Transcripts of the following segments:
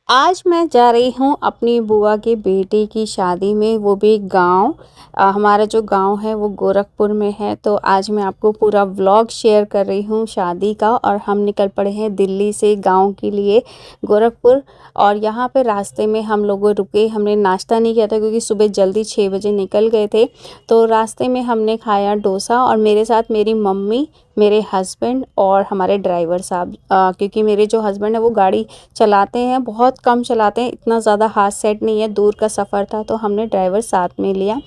आज मैं जा रही हूँ अपनी बुआ के बेटे की शादी में, वो भी गाँव। हमारा जो गांव है वो गोरखपुर में है। तो आज मैं आपको पूरा व्लॉग शेयर कर रही हूँ शादी का। और हम निकल पड़े हैं दिल्ली से गांव के लिए गोरखपुर। और यहाँ पे रास्ते में हम लोग रुके, हमने नाश्ता नहीं किया था क्योंकि सुबह जल्दी 6 बजे निकल गए थे। तो रास्ते में हमने खाया डोसा, और मेरे साथ मेरी मम्मी, मेरे हस्बैंड और हमारे ड्राइवर साहब। क्योंकि मेरे जो हस्बैंड है वो गाड़ी चलाते हैं, बहुत कम चलाते हैं, इतना ज़्यादा हाथ सेट नहीं है, दूर का सफ़र था तो हमने ड्राइवर साथ में लिया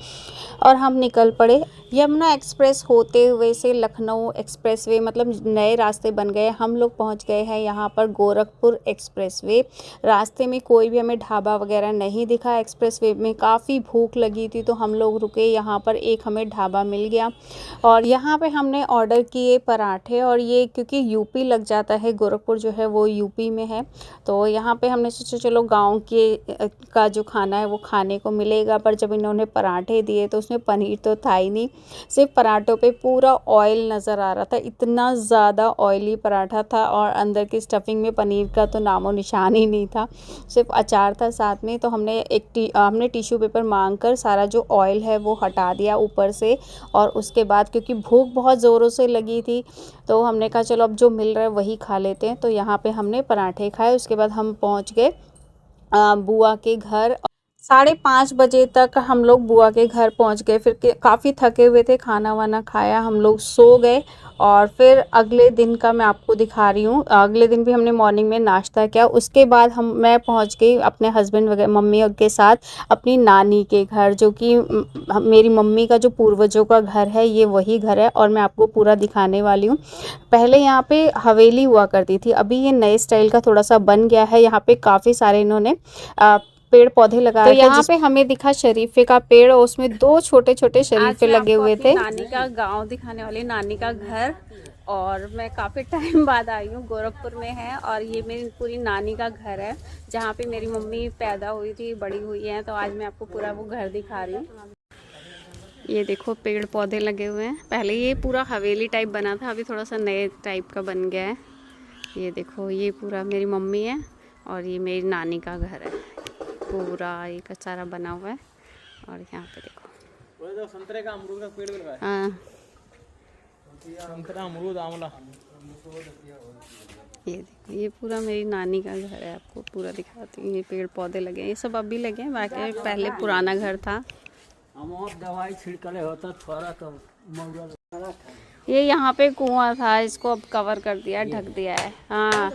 और हम निकल पड़े। यमुना एक्सप्रेस होते हुए से लखनऊ एक्सप्रेसवे, मतलब नए रास्ते बन गए। हम लोग पहुंच गए हैं यहाँ पर गोरखपुर एक्सप्रेसवे। रास्ते में कोई भी हमें ढाबा वगैरह नहीं दिखा। एक्सप्रेसवे में काफ़ी भूख लगी थी तो हम लोग रुके यहाँ पर, एक हमें ढाबा मिल गया और यहाँ पे हमने ऑर्डर किए पराठे। और ये क्योंकि यूपी लग जाता है, गोरखपुर जो है वो यूपी में है, तो यहाँ पे हमने सोचा चलो गांव के का जो खाना है वो खाने को मिलेगा। पर जब इन्होंने पराठे दिए तो उसमें पनीर तो था ही नहीं, सिर्फ पराठों पे पूरा ऑयल नज़र आ रहा था। इतना ज़्यादा ऑयली पराठा था और अंदर की स्टफिंग में पनीर का तो नामो निशान ही नहीं था, सिर्फ अचार था साथ में। तो हमने हमने टिश्यू पेपर मांग कर सारा जो ऑयल है वो हटा दिया ऊपर से। और उसके बाद क्योंकि भूख बहुत ज़ोरों से लगी थी तो हमने कहा चलो अब जो मिल रहा है वही खा लेते हैं। तो यहाँ पे हमने पराठे खाए। उसके बाद हम पहुँच गए बुआ के घर। 5:30 बजे तक हम लोग बुआ के घर पहुंच गए। फिर काफ़ी थके हुए थे, खाना वाना खाया, हम लोग सो गए। और फिर अगले दिन का मैं आपको दिखा रही हूँ। अगले दिन भी हमने मॉर्निंग में नाश्ता किया। उसके बाद मैं पहुंच गई अपने हस्बैंड वगैरह मम्मी के साथ अपनी नानी के घर, जो कि मेरी मम्मी का जो पूर्वजों का घर है, ये वही घर है। और मैं आपको पूरा दिखाने वाली हूँ। पहले यहाँ पे हवेली हुआ करती थी, अभी ये नए स्टाइल का थोड़ा सा बन गया है। यहाँ पे काफ़ी सारे इन्होंने पेड़ पौधे लगाए। तो यहाँ पे हमें दिखा शरीफे का पेड़ और उसमें 2 छोटे छोटे शरीफे लगे हुए थे। नानी का गांव दिखाने वाली, नानी का घर। और मैं काफ़ी टाइम बाद आई हूँ, गोरखपुर में है। और ये मेरी पूरी नानी का घर है जहाँ पे मेरी मम्मी पैदा हुई थी, बड़ी हुई है। तो आज मैं आपको पूरा वो घर दिखा रही हूँ। ये देखो पेड़ पौधे लगे हुए हैं। पहले ये पूरा हवेली टाइप बना था, अभी थोड़ा सा नए टाइप का बन गया है। ये देखो, ये पूरा मेरी मम्मी है और ये मेरी नानी का घर है। पूरा एक सारा बना हुआ है। और यहाँ पे देखो संतरे का, अमरूद का पेड़ भी लगा है। हाँ, संतरा, अमरूद, आंवला। ये देखो, ये पूरा मेरी नानी का घर है। आपको पूरा दिखाती हूँ। ये पेड़ पौधे लगे हैं, ये सब अभी लगे हैं, बाकी पहले पुराना घर था। दवाई छिड़कले होता थोड़ा तो ये यहाँ पे कुआं था, इसको अब कवर कर दिया, ढक दिया है। हाँ,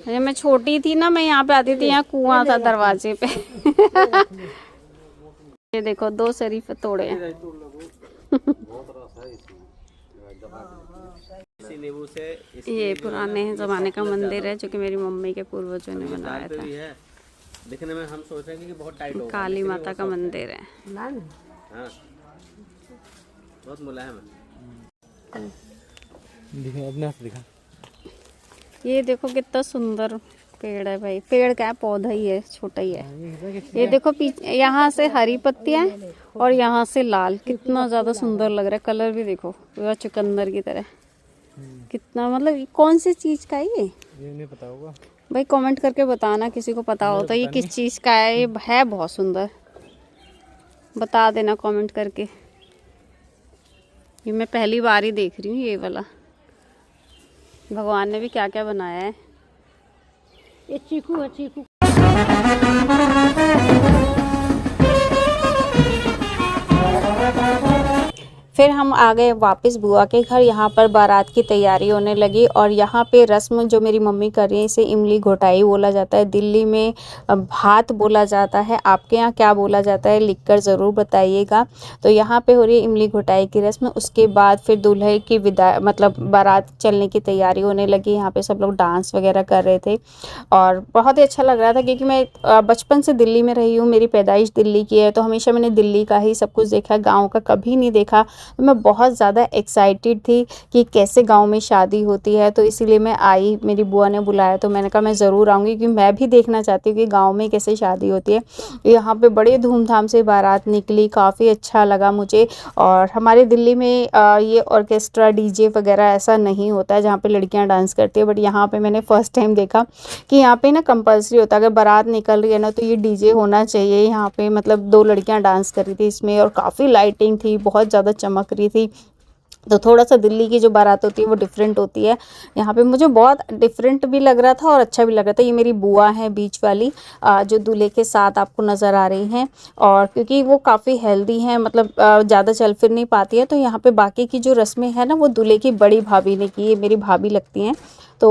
जब मैं छोटी थी ना, मैं यहाँ पे आती थी, यहाँ कुआं था दरवाजे पे। ये देखो 2 शरीफे तोड़े हैं। ये पुराने ज़माने का मंदिर है जो कि मेरी मम्मी के पूर्वजों ने बनाया था। दिखने में हम सोच रहे हैं कि बहुत टाइट होगा। काली माता का मंदिर है। हाँ, बहुत मुलायम है। दिखा अपने हाथ दिखा। ये देखो कितना सुंदर पेड़ है भाई। पेड़ क्या है, पौधा ही है, छोटा ही है। ये देखो पीछे, यहाँ से हरी पत्तियां और यहाँ से लाल, कितना ज़्यादा सुंदर लग रहा है। कलर भी देखो पूरा चुकंदर की तरह। कितना, मतलब कौन सी चीज़ का है ये नहीं पता होगा भाई, कमेंट करके बताना किसी को पता हो तो। ये किस चीज़ का है? ये है बहुत सुंदर, बता देना कमेंट करके। ये मैं पहली बार ही देख रही हूँ ये वाला। भगवान ने भी क्या क्या बनाया है। ये चीकू है, चीकू। फिर हम आ गए वापस बुआ के घर। यहाँ पर बारात की तैयारी होने लगी और यहाँ पे रस्म जो मेरी मम्मी कर रही है, इसे इमली घोटाई बोला जाता है। दिल्ली में भात बोला जाता है। आपके यहाँ क्या बोला जाता है लिखकर ज़रूर बताइएगा। तो यहाँ पे हो रही है इमली घोटाई की रस्म। उसके बाद फिर दूल्हे की विदाई, मतलब बारात चलने की तैयारी होने लगी। यहाँ पर सब लोग डांस वगैरह कर रहे थे और बहुत ही अच्छा लग रहा था क्योंकि मैं बचपन से दिल्ली में रही हूँ, मेरी पैदाइश दिल्ली की है, तो हमेशा मैंने दिल्ली का ही सब कुछ देखा, गाँव का कभी नहीं देखा। तो मैं बहुत ज़्यादा एक्साइटेड थी कि कैसे गाँव में शादी होती है। तो इसीलिए मैं आई, मेरी बुआ ने बुलाया तो मैंने कहा मैं ज़रूर आऊँगी, क्योंकि मैं भी देखना चाहती हूँ कि गाँव में कैसे शादी होती है। यहाँ पे बड़े धूमधाम से बारात निकली, काफ़ी अच्छा लगा मुझे। और हमारे दिल्ली में ये ऑर्केस्ट्रा डीजे वगैरह ऐसा नहीं होता है जहाँ पे लड़कियाँ डांस करती है, बट यहाँ पे मैंने फ़र्स्ट टाइम देखा कि यहाँ पे ना कंपल्सरी होता है, अगर बारात निकल रही है ना तो ये डीजे होना चाहिए। यहाँ पे मतलब 2 लड़कियाँ डांस कर रही थी इसमें, और काफ़ी लाइटिंग थी, बहुत ज़्यादा चमक रही थी। तो थोड़ा-सा दिल्ली की जो बारात होती है वो डिफरेंट होती है। यहाँ पे मुझे बहुत डिफरेंट भी लग रहा था और अच्छा भी लग रहा था। ये मेरी बुआ हैं बीच वाली, जो दूल्हे के साथ आपको नज़र आ रही हैं, और क्योंकि वो काफ़ी हेल्दी हैं, मतलब ज़्यादा चल फिर नहीं पाती है, तो यहाँ पे बाकी की जो रस्में हैं ना वो दूल्हे की बड़ी भाभी ने की। ये मेरी भाभी लगती हैं। तो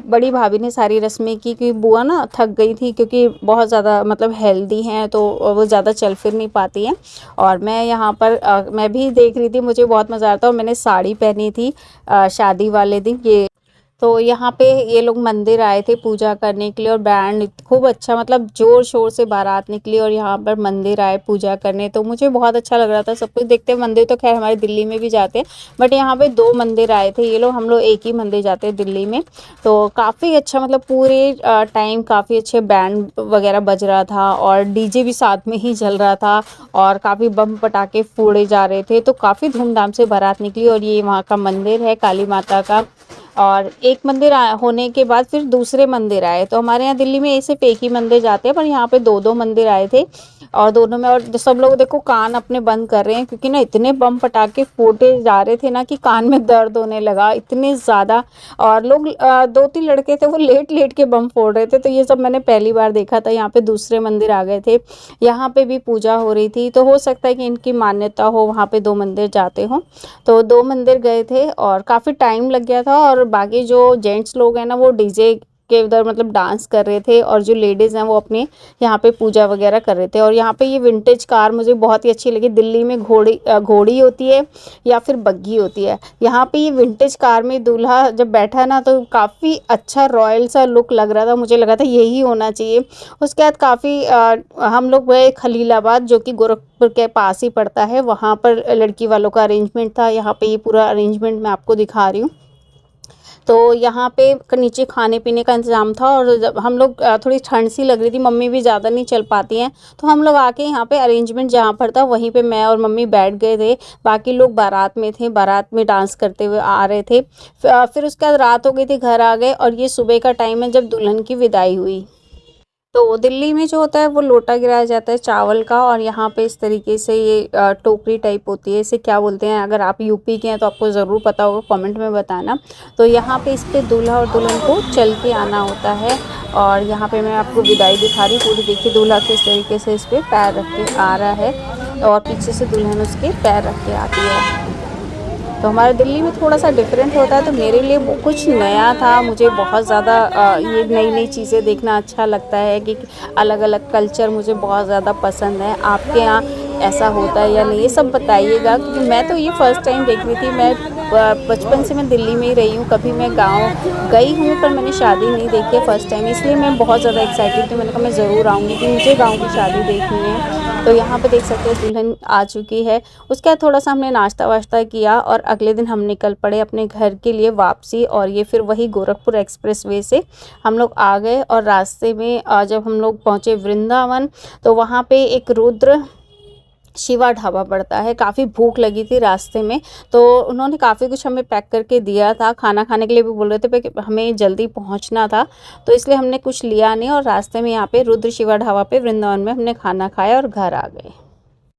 बड़ी भाभी ने सारी रस्में की, क्योंकि बुआ ना थक गई थी, क्योंकि बहुत ज़्यादा मतलब हेल्दी हैं तो वो ज़्यादा चल फिर नहीं पाती हैं। और मैं यहाँ पर मैं भी देख रही थी, मुझे बहुत मज़ा आता, और मैंने साड़ी पहनी थी शादी वाले दिन। ये तो यहाँ पे ये लोग मंदिर आए थे पूजा करने के लिए, और बैंड खूब अच्छा, मतलब ज़ोर शोर से बारात निकली और यहाँ पर मंदिर आए पूजा करने। तो मुझे बहुत अच्छा लग रहा था सब कुछ देखते। मंदिर तो खैर हमारे दिल्ली में भी जाते हैं, बट यहाँ पे 2 मंदिर आए थे ये लोग, हम लोग एक ही मंदिर जाते हैं दिल्ली में। तो काफ़ी अच्छा, मतलब पूरे टाइम काफ़ी अच्छे बैंड वगैरह बज रहा था, और डीजे भी साथ में ही चल रहा था, और काफ़ी बम पटाखे फोड़े जा रहे थे। तो काफ़ी धूमधाम से बारात निकली। और ये वहाँ का मंदिर है काली माता का। और एक मंदिर होने के बाद फिर दूसरे मंदिर आए। तो हमारे यहाँ दिल्ली में सिर्फ एक ही मंदिर जाते हैं, पर यहाँ पे 2-2 मंदिर आए थे, और दोनों में, और सब लोग देखो कान अपने बंद कर रहे हैं, क्योंकि ना इतने बम पटाखे फूटे जा रहे थे ना कि कान में दर्द होने लगा इतने ज़्यादा। और लोग 2-3 लड़के थे वो लेट लेट के बम फोड़ रहे थे। तो ये सब मैंने पहली बार देखा था। यहाँ पे दूसरे मंदिर आ गए थे, यहाँ पे भी पूजा हो रही थी। तो हो सकता है कि इनकी मान्यता हो, वहाँ पे 2 मंदिर जाते हों। तो 2 मंदिर गए थे और काफ़ी टाइम लग गया था। और बाकी जो जेंट्स लोग हैं ना वो डीजे के उधर मतलब डांस कर रहे थे, और जो लेडीज़ हैं वो अपने यहाँ पे पूजा वगैरह कर रहे थे। और यहाँ पे ये विंटेज कार मुझे बहुत ही अच्छी लगी। दिल्ली में घोड़ी होती है या फिर बग्गी होती है, यहाँ पे ये विंटेज कार में दूल्हा जब बैठा ना तो काफ़ी अच्छा रॉयल सा लुक लग रहा था। मुझे लगा था यही होना चाहिए। उसके बाद काफ़ी हम लोग गए खलीलाबाद, जो कि गोरखपुर के पास ही पड़ता है, वहाँ पर लड़की वालों का अरेंजमेंट था। यहाँ पे ये पूरा अरेंजमेंट मैं आपको दिखा रही हूँ। तो यहाँ पे नीचे खाने पीने का इंतज़ाम था, और जब हम लोग थोड़ी ठंड सी लग रही थी, मम्मी भी ज़्यादा नहीं चल पाती हैं, तो हम लोग आके यहाँ पे अरेंजमेंट जहाँ पर था वहीं पे मैं और मम्मी बैठ गए थे। बाकी लोग बारात में थे, बारात में डांस करते हुए आ रहे थे। फिर उसके बाद रात हो गई थी, घर आ गए, और ये सुबह का टाइम है जब दुल्हन की विदाई हुई। तो दिल्ली में जो होता है वो लोटा गिराया जाता है चावल का, और यहाँ पे इस तरीके से ये टोकरी टाइप होती है, इसे क्या बोलते हैं, अगर आप यूपी के हैं तो आपको ज़रूर पता होगा, कमेंट में बताना। तो यहाँ पे इस पे दूल्हा और दुल्हन को चल के आना होता है। और यहाँ पे मैं आपको विदाई दिखा रही हूँ पूरी। देखिए दूल्हा किस तरीके से इस पर पैर रख के आ रहा है, और पीछे से दुल्हन उसके पैर रख के आती है। तो हमारे दिल्ली में थोड़ा सा डिफरेंट होता है, तो मेरे लिए वो कुछ नया था। मुझे बहुत ज़्यादा ये नई नई चीज़ें देखना अच्छा लगता है, कि अलग अलग कल्चर मुझे बहुत ज़्यादा पसंद है। आपके यहाँ ऐसा होता है या नहीं, ये सब बताइएगा, क्योंकि मैं तो ये फ़र्स्ट टाइम देख रही थी। मैं बचपन से मैं दिल्ली में ही रही हूँ, कभी मैं गाँव गई हूँ पर मैंने शादी नहीं देखी है फ़र्स्ट टाइम, इसलिए मैं बहुत ज़्यादा एक्साइटेड थी। मैंने कहा मैं ज़रूर आऊँगी, कि मुझे गाँव की शादी देखनी है। तो यहाँ पे देख सकते हैं दुल्हन आ चुकी है। उसके बाद थोड़ा सा हमने नाश्ता वाश्ता किया, और अगले दिन हम निकल पड़े अपने घर के लिए वापसी। और ये फिर वही गोरखपुर एक्सप्रेसवे से हम लोग आ गए, और रास्ते में जब हम लोग पहुँचे वृंदावन, तो वहाँ पे एक रुद्र शिवा ढाबा पड़ता है। काफ़ी भूख लगी थी रास्ते में, तो उन्होंने काफ़ी कुछ हमें पैक करके दिया था। खाना खाने के लिए भी बोल रहे थे, पर हमें जल्दी पहुंचना था, तो इसलिए हमने कुछ लिया नहीं, और रास्ते में यहाँ पे रुद्र शिवा ढाबा पे वृंदावन में हमने खाना खाया और घर आ गए।